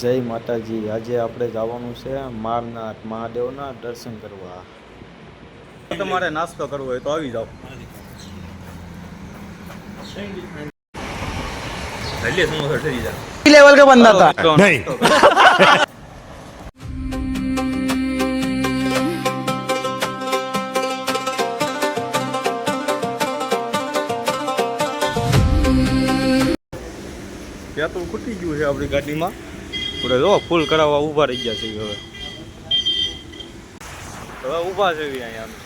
જય માતાજી। આજે આપણે જવાનું છે મારનાથ મહાદેવના દર્શન કરવા। તમારે નાસ્તો કરવો હોય તો આવી જાઓ। लेवल का बंदा था नहीं। પેટ્રોલ ખૂટી ગયું છે આપણી ગાડીમાં। આપણે જો ફૂલ કરાવવા ઊભા રહી ગયા છે। હવે ઊભા છે અહીંયા અમે।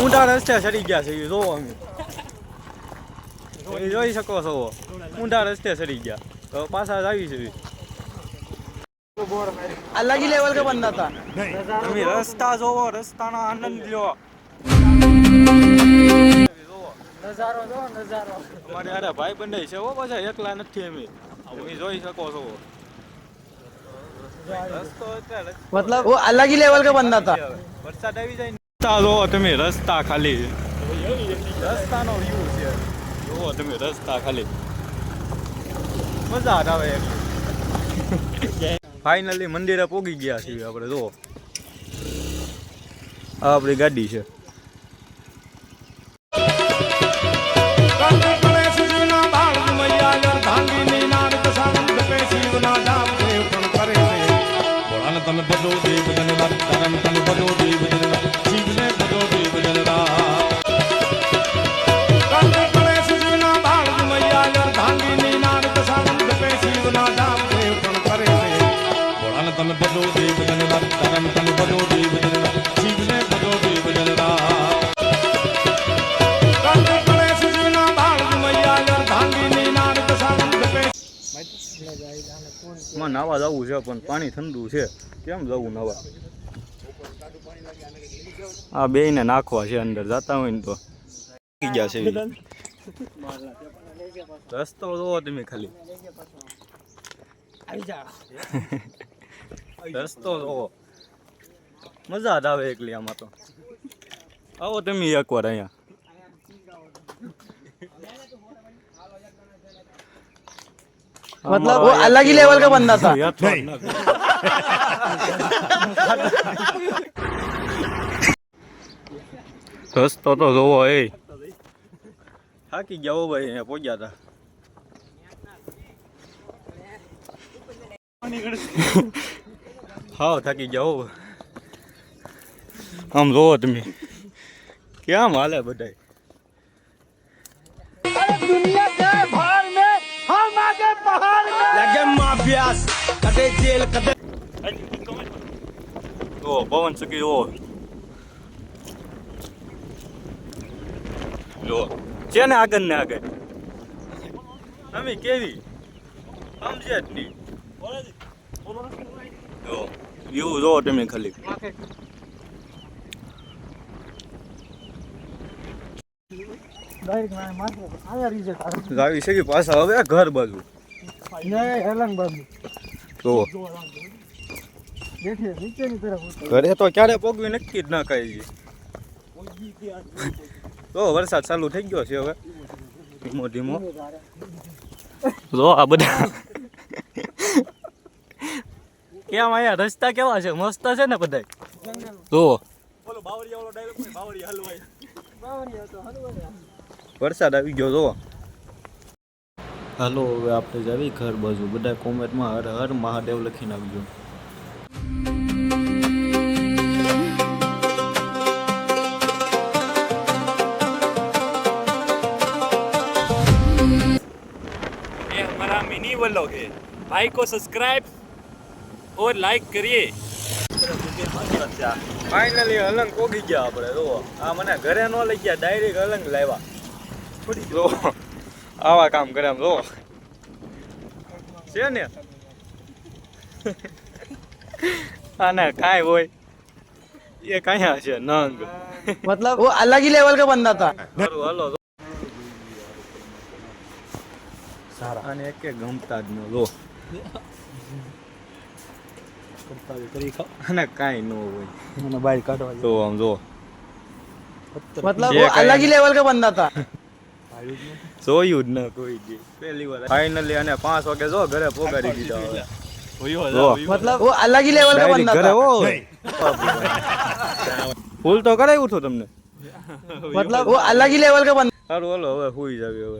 ઊંડા રસ્તે ચડી ગયા છે જો અમે। જોઈ શકો છો ઊંડા રસ્તે ચડી ગયા તો પાછા જ આવી છે। अलग ही लेवल का बंदा था તમે રસ્તા જોવો, રસ્તાનો આનંદ લ્યો। नजारो दो नजारो અમારે અરે ભાઈ બંધાઈ છે પાછા એકલા નથી અમે। તમે જોઈ શકો છો રસ્તો એટલે मतलब वो अलग ही लेवल का बंदा था। વરસાદ આવી જાય રસ્તા જોવો તમે। રસ્તા ખાલી રસ્તાનો વ્યૂ છે જોવો તમે। રસ્તા ખાલી મજા આવે। ફાઇનલી મંદિરે પહોંચી ગયા છીએ આપણે। જો આ આપણી ગાડી છે। માં નાવા જવું છે પણ પાણી ઠંડુ છે, કેમ જવું નાવા? આ બે ને નાખવા છે અંદર, જતા હોય ને તો ગયા છે। રસ્તો જોવો તમે ખાલી, રસ્તો જોવો, મજા જ આવે એકલી આમાં તો। આવો તમે એકવાર અહીંયા। मतलब वो अलग ही लेवल का बंदा था। રસ્તો તો જોવો એ, થાકી ગયા હો ભાઈ, અહીંયા પહોંચ્યા હતા। હા થાકી ગયા હો। આમ જોવો તમે કેમ હાલે બધાય। પવન ચકી જો છે ને આગળ ને આગળ, અમે કેવી સમજે જ નહીં। એવું જોવો તમે ખાલી, આવી છે કે પાછા હવે ઘર બાજુ તો ઘરે તો ક્યારે પોગવી નક્કી જ ના કાંઈ। તો વરસાદ ચાલુ થઈ ગયો છે હવે ધીમો ધીમો। જો આ બધા કેમ અહીંયા રસ્તા કેવા છે, મસ્ત છે ને બધા। તો વરસાદ આવી ગયો જો। હાલો હવે આપણે જાવી ઘર બાજુ। બધા કોમેન્ટમાં હર હર મહાદેવ લખી નાખજો। ये हमारा मिनी व्लॉग है, भाई को सब्सक्राइब और लाइक करिए। ફાઇનલી અલંગ પોગી ગયા આપણે। જો આ મને ઘરે ન લઈ ગયા, ડાયરેક્ટ અલંગ લાવ્યા। જો આવા કામ કરે આમ જો છે ને। આને કાંઈ હોય એ કયા છે નંગ। मतलब वो अलग ही लेवल का बंदा था। હાલો અને એક ગમતા જ ન લો। અને કાંઈ ન હોય મને બહાર કાઢવા તો આમ જો मतलब ये वो कहीं- अलग ही लेवल का बंदा था જોયું જ ન કોઈ દી પહેલી વાર ફાઇનલી અને 5 વાગે જો ઘરે પોગાડી દીધા હવે હોય જો मतलब वो अलग ही लेवल का ડાયરેક્ટ बंदा ઘરે था ઓ ફૂલ તો કરાવ્યું હતું તમને मतलब वो अलग ही लेवल का बंदा સારું હાલો હવે હુઈ જાવી હવે